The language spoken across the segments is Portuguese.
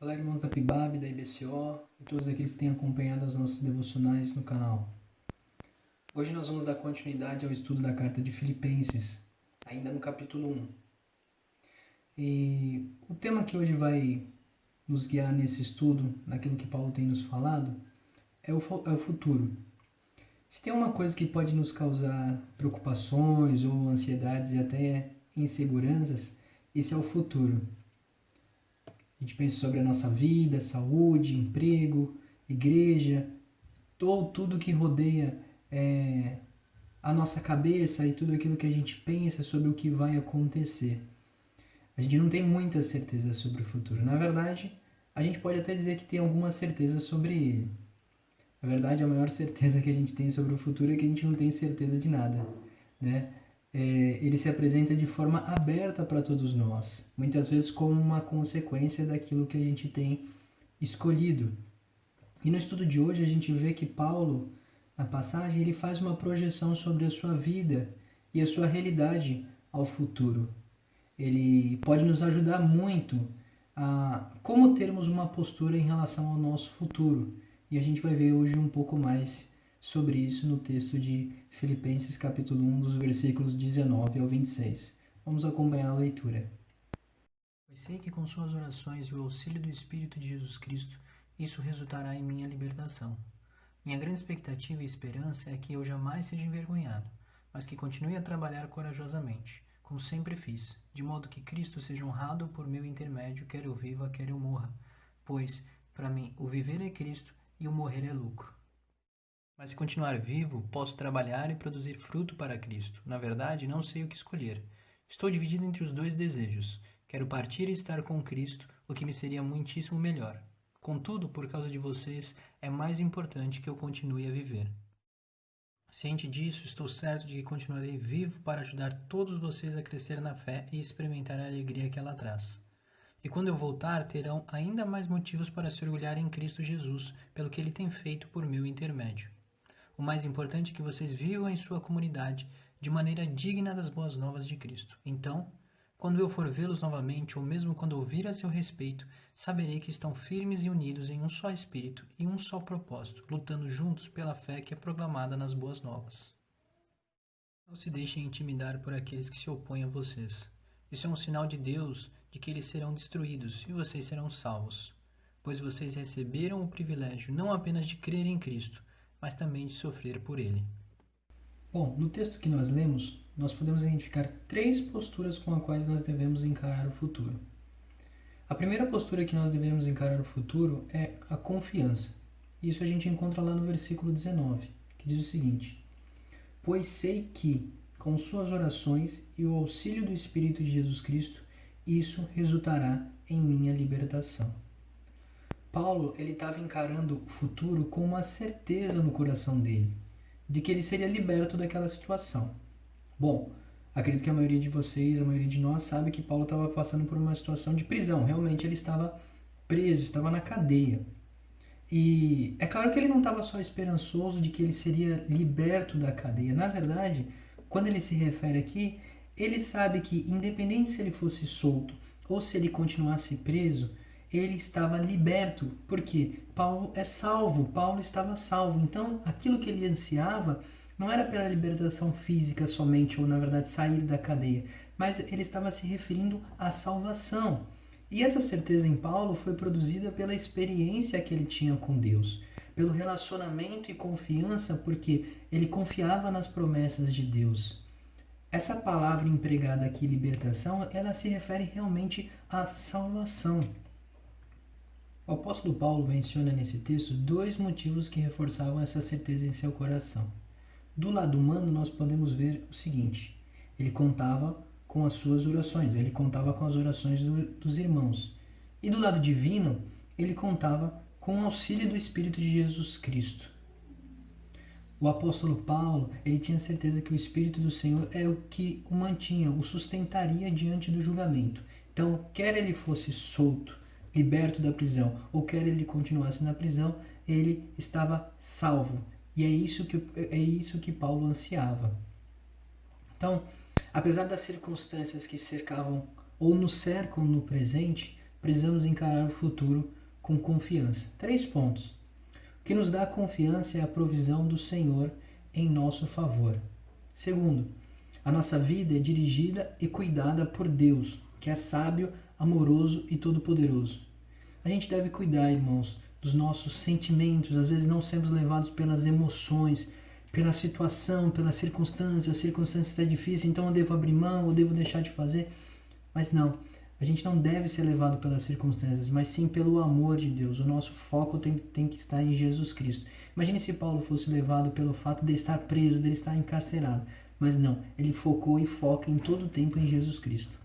Olá, irmãos da PIBAB, da IBCO e todos aqueles que têm acompanhado as nossas devocionais no canal. Hoje nós vamos dar continuidade ao estudo da carta de Filipenses, ainda no capítulo 1. E o tema que hoje vai nos guiar nesse estudo, naquilo que Paulo tem nos falado, é o futuro. Se tem uma coisa que pode nos causar preocupações ou ansiedades e até inseguranças, esse é o futuro. A gente pensa sobre a nossa vida, saúde, emprego, igreja, tudo que rodeia a nossa cabeça e tudo aquilo que a gente pensa sobre o que vai acontecer. A gente não tem muita certeza sobre o futuro. Na verdade, a gente pode até dizer que tem alguma certeza sobre ele. Na verdade, a maior certeza que a gente tem sobre o futuro é que a gente não tem certeza de nada, né? Ele se apresenta de forma aberta para todos nós, muitas vezes como uma consequência daquilo que a gente tem escolhido. E no estudo de hoje a gente vê que Paulo, na passagem, ele faz uma projeção sobre a sua vida e a sua realidade ao futuro. Ele pode nos ajudar muito a como termos uma postura em relação ao nosso futuro. E a gente vai ver hoje um pouco mais sobre isso no texto de Filipenses capítulo 1, dos versículos 19 ao 26. Vamos acompanhar a leitura. Pois sei que com suas orações e o auxílio do Espírito de Jesus Cristo, isso resultará em minha libertação. Minha grande expectativa e esperança é que eu jamais seja envergonhado, mas que continue a trabalhar corajosamente, como sempre fiz, de modo que Cristo seja honrado por meu intermédio, quer eu viva, quer eu morra. Pois, para mim, o viver é Cristo e o morrer é lucro. Mas se continuar vivo, posso trabalhar e produzir fruto para Cristo. Na verdade, não sei o que escolher. Estou dividido entre os dois desejos. Quero partir e estar com Cristo, o que me seria muitíssimo melhor. Contudo, por causa de vocês, é mais importante que eu continue a viver. Ciente disso, estou certo de que continuarei vivo para ajudar todos vocês a crescer na fé e experimentar a alegria que ela traz. E quando eu voltar, terão ainda mais motivos para se orgulhar em Cristo Jesus, pelo que Ele tem feito por meu intermédio. O mais importante é que vocês vivam em sua comunidade de maneira digna das boas novas de Cristo. Então, quando eu for vê-los novamente, ou mesmo quando ouvir a seu respeito, saberei que estão firmes e unidos em um só espírito e um só propósito, lutando juntos pela fé que é proclamada nas boas novas. Não se deixem intimidar por aqueles que se opõem a vocês. Isso é um sinal de Deus de que eles serão destruídos e vocês serão salvos, pois vocês receberam o privilégio não apenas de crer em Cristo, mas também de sofrer por ele. Bom, no texto que nós lemos, nós podemos identificar 3 posturas com as quais nós devemos encarar o futuro. A primeira postura que nós devemos encarar o futuro é a confiança. Isso a gente encontra lá no versículo 19, que diz o seguinte: Pois sei que, com suas orações e o auxílio do Espírito de Jesus Cristo, isso resultará em minha libertação. Paulo ele estava encarando o futuro com uma certeza no coração dele, de que ele seria liberto daquela situação. Bom, acredito que a maioria de vocês, a maioria de nós sabe que Paulo estava passando por uma situação de prisão. Realmente ele estava preso, estava na cadeia. E é claro que ele não estava só esperançoso de que ele seria liberto da cadeia. Na verdade, quando ele se refere aqui, ele sabe que independente se ele fosse solto ou se ele continuasse preso, ele estava liberto, porque Paulo é salvo, Paulo estava salvo. Então, aquilo que ele ansiava não era pela libertação física somente, ou na verdade sair da cadeia, mas ele estava se referindo à salvação. E essa certeza em Paulo foi produzida pela experiência que ele tinha com Deus, pelo relacionamento e confiança, porque ele confiava nas promessas de Deus. Essa palavra empregada aqui, libertação, ela se refere realmente à salvação. O apóstolo Paulo menciona nesse texto 2 motivos que reforçavam essa certeza em seu coração. Do lado humano, nós podemos ver o seguinte: ele contava com as suas orações, ele contava com as orações dos irmãos. E do lado divino, ele contava com o auxílio do Espírito de Jesus Cristo. O apóstolo Paulo, ele tinha certeza que o Espírito do Senhor é o que o mantinha, o sustentaria diante do julgamento. Então, quer ele fosse solto, liberto da prisão, ou quer ele continuasse na prisão, ele estava salvo. E é isso que Paulo ansiava. Então, apesar das circunstâncias que cercavam ou nos cercam no presente, precisamos encarar o futuro com confiança. 3 pontos. O que nos dá confiança é a provisão do Senhor em nosso favor. Segundo, a nossa vida é dirigida e cuidada por Deus, que é sábio, amoroso e todo-poderoso. A gente deve cuidar, irmãos, dos nossos sentimentos. Às vezes não sermos levados pelas emoções, pela situação, pelas circunstâncias. A circunstância está difícil, então eu devo abrir mão, eu devo deixar de fazer. Mas não, a gente não deve ser levado pelas circunstâncias, mas sim pelo amor de Deus. O nosso foco tem que estar em Jesus Cristo. Imagine se Paulo fosse levado pelo fato de estar preso, de estar encarcerado. Mas não, ele focou e foca em todo o tempo em Jesus Cristo.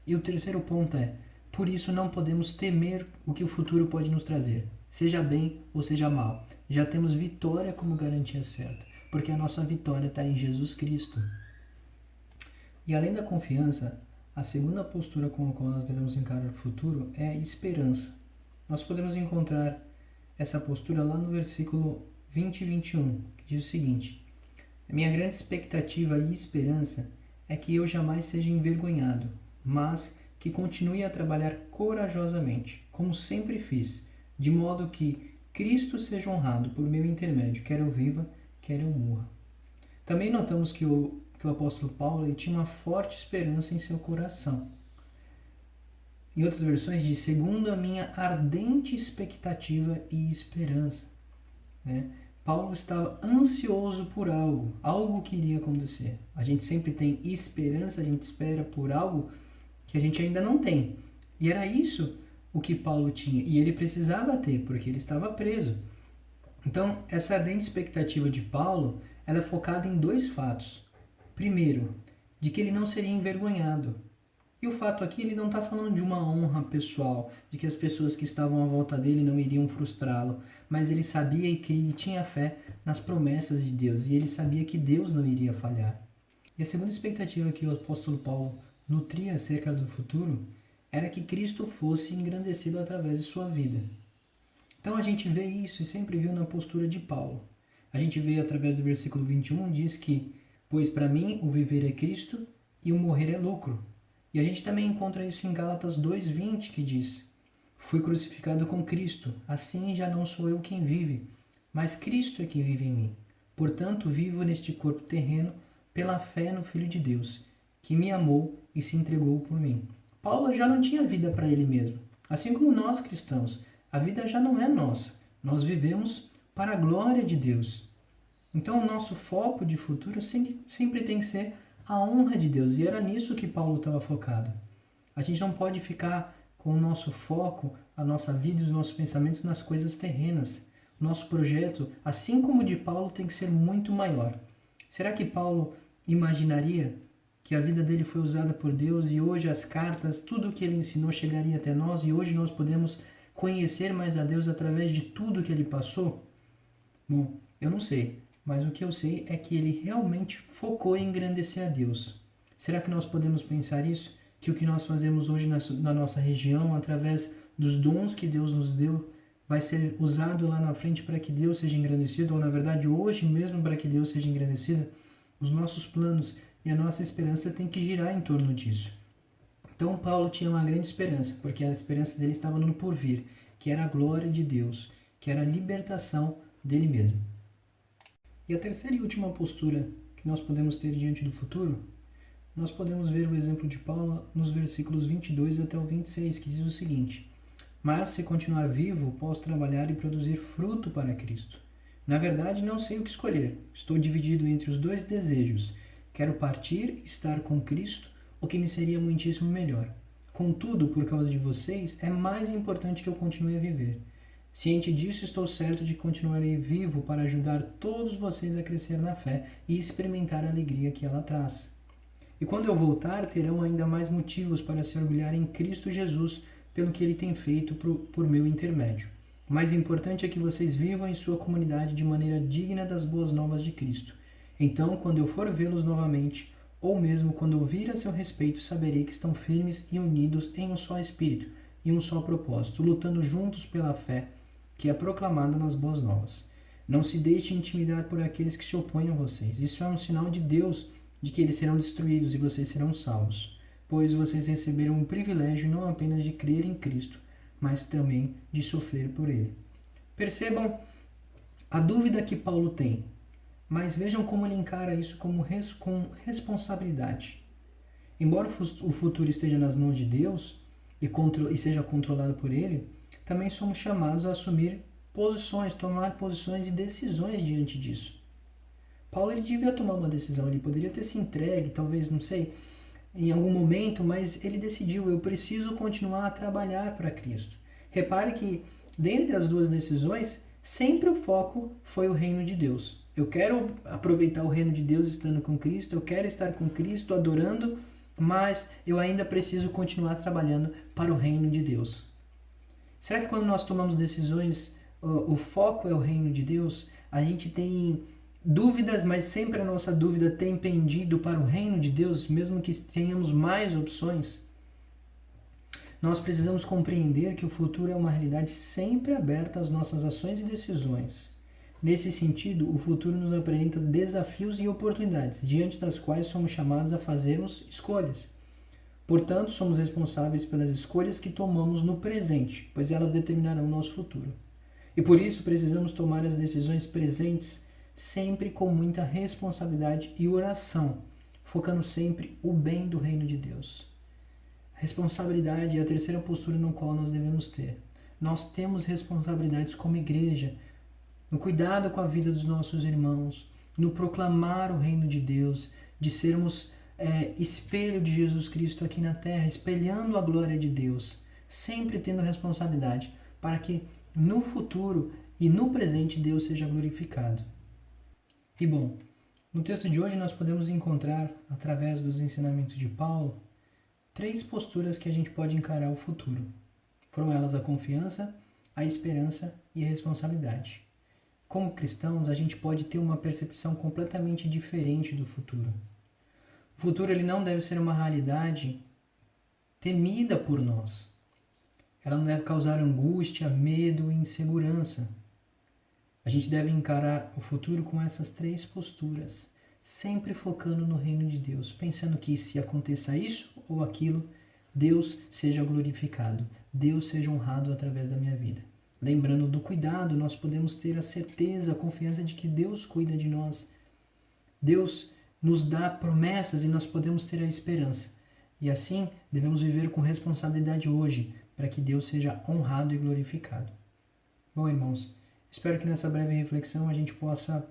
E o terceiro ponto é, por isso não podemos temer o que o futuro pode nos trazer, seja bem ou seja mal. Já temos vitória como garantia certa, porque a nossa vitória está em Jesus Cristo. E além da confiança, a segunda postura com a qual nós devemos encarar o futuro é a esperança. Nós podemos encontrar essa postura lá no versículo 20 e 21, que diz o seguinte: a minha grande expectativa e esperança é que eu jamais seja envergonhado, mas que continue a trabalhar corajosamente, como sempre fiz, de modo que Cristo seja honrado por meu intermédio, quer eu viva, quer eu morra. Também notamos que o apóstolo Paulo tinha uma forte esperança em seu coração. Em outras versões diz, segundo a minha ardente expectativa e esperança. Né? Paulo estava ansioso por algo que iria acontecer. A gente sempre tem esperança, a gente espera por algo que a gente ainda não tem. E era isso o que Paulo tinha. E ele precisava ter, porque ele estava preso. Então, essa ardente expectativa de Paulo, ela é focada em 2 fatos. Primeiro, de que ele não seria envergonhado. E o fato aqui, ele não está falando de uma honra pessoal, de que as pessoas que estavam à volta dele não iriam frustrá-lo, mas ele sabia e tinha fé nas promessas de Deus, e ele sabia que Deus não iria falhar. E a segunda expectativa que o apóstolo Paulo nutria acerca do futuro era que Cristo fosse engrandecido através de sua vida. Então a gente vê isso e sempre viu na postura de Paulo. A gente vê através do versículo 21, diz que, pois para mim o viver é Cristo e o morrer é lucro. E a gente também encontra isso em Gálatas 2:20, que diz, fui crucificado com Cristo, assim já não sou eu quem vive, mas Cristo é quem vive em mim. Portanto, vivo neste corpo terreno pela fé no Filho de Deus, que me amou e se entregou por mim. Paulo já não tinha vida para ele mesmo. Assim como nós cristãos, a vida já não é nossa. Nós vivemos para a glória de Deus. Então, o nosso foco de futuro sempre tem que ser a honra de Deus. E era nisso que Paulo estava focado. A gente não pode ficar com o nosso foco, a nossa vida e os nossos pensamentos nas coisas terrenas. O nosso projeto, assim como o de Paulo, tem que ser muito maior. Será que Paulo imaginaria que a vida dele foi usada por Deus e hoje as cartas, tudo o que ele ensinou chegaria até nós e hoje nós podemos conhecer mais a Deus através de tudo que ele passou? Bom, eu não sei, mas o que eu sei é que ele realmente focou em engrandecer a Deus. Será que nós podemos pensar isso? Que o que nós fazemos hoje na nossa região, através dos dons que Deus nos deu, vai ser usado lá na frente para que Deus seja engrandecido, ou na verdade hoje mesmo para que Deus seja engrandecido? Os nossos planos e a nossa esperança tem que girar em torno disso. Então Paulo tinha uma grande esperança, porque a esperança dele estava no porvir, que era a glória de Deus, que era a libertação dele mesmo. E a terceira e última postura que nós podemos ter diante do futuro, nós podemos ver o exemplo de Paulo nos versículos 22 até o 26, que diz o seguinte: mas se continuar vivo, posso trabalhar e produzir fruto para Cristo. Na verdade, não sei o que escolher. Estou dividido entre os 2 desejos. Quero partir e estar com Cristo, o que me seria muitíssimo melhor. Contudo, por causa de vocês, é mais importante que eu continue a viver. Ciente disso, estou certo de que continuarei vivo para ajudar todos vocês a crescer na fé e experimentar a alegria que ela traz. E quando eu voltar, terão ainda mais motivos para se orgulhar em Cristo Jesus pelo que ele tem feito por meu intermédio. O mais importante é que vocês vivam em sua comunidade de maneira digna das boas novas de Cristo. Então, quando eu for vê-los novamente, ou mesmo quando ouvir a seu respeito, saberei que estão firmes e unidos em um só espírito e um só propósito, lutando juntos pela fé que é proclamada nas boas novas. Não se deixe intimidar por aqueles que se opõem a vocês. Isso é um sinal de Deus, de que eles serão destruídos e vocês serão salvos, pois vocês receberam o privilégio não apenas de crer em Cristo, mas também de sofrer por ele. Percebam a dúvida que Paulo tem, mas vejam como ele encara isso com responsabilidade. Embora o futuro esteja nas mãos de Deus e seja controlado por ele, também somos chamados a assumir posições, tomar posições e decisões diante disso. Paulo ele devia tomar uma decisão, ele poderia ter se entregue, talvez, não sei, em algum momento, mas ele decidiu, eu preciso continuar a trabalhar para Cristo. Repare que, dentre as duas decisões, sempre o foco foi o reino de Deus. Eu quero aproveitar o reino de Deus estando com Cristo, eu quero estar com Cristo, adorando, mas eu ainda preciso continuar trabalhando para o reino de Deus. Será que quando nós tomamos decisões, o foco é o reino de Deus? A gente tem dúvidas, mas sempre a nossa dúvida tem pendido para o reino de Deus, mesmo que tenhamos mais opções? Nós precisamos compreender que o futuro é uma realidade sempre aberta às nossas ações e decisões. Nesse sentido, o futuro nos apresenta desafios e oportunidades, diante das quais somos chamados a fazermos escolhas. Portanto, somos responsáveis pelas escolhas que tomamos no presente, pois elas determinarão o nosso futuro. E por isso precisamos tomar as decisões presentes sempre com muita responsabilidade e oração, focando sempre o bem do reino de Deus. A responsabilidade é a terceira postura no qual nós devemos ter. Nós temos responsabilidades como igreja, no cuidado com a vida dos nossos irmãos, no proclamar o reino de Deus, de sermos espelho de Jesus Cristo aqui na terra, espelhando a glória de Deus, sempre tendo responsabilidade para que no futuro e no presente Deus seja glorificado. E bom, no texto de hoje nós podemos encontrar, através dos ensinamentos de Paulo, 3 posturas que a gente pode encarar o futuro. Foram elas a confiança, a esperança e a responsabilidade. Como cristãos, a gente pode ter uma percepção completamente diferente do futuro. O futuro ele não deve ser uma realidade temida por nós. Ela não deve causar angústia, medo e insegurança. A gente deve encarar o futuro com essas 3 posturas, sempre focando no reino de Deus, pensando que se aconteça isso ou aquilo, Deus seja glorificado, Deus seja honrado através da minha vida. Lembrando do cuidado, nós podemos ter a certeza, a confiança de que Deus cuida de nós. Deus nos dá promessas e nós podemos ter a esperança. E assim, devemos viver com responsabilidade hoje, para que Deus seja honrado e glorificado. Bom, irmãos, espero que nessa breve reflexão a gente possa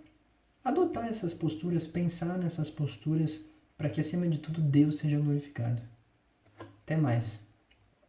adotar essas posturas, pensar nessas posturas, para que acima de tudo Deus seja glorificado. Até mais.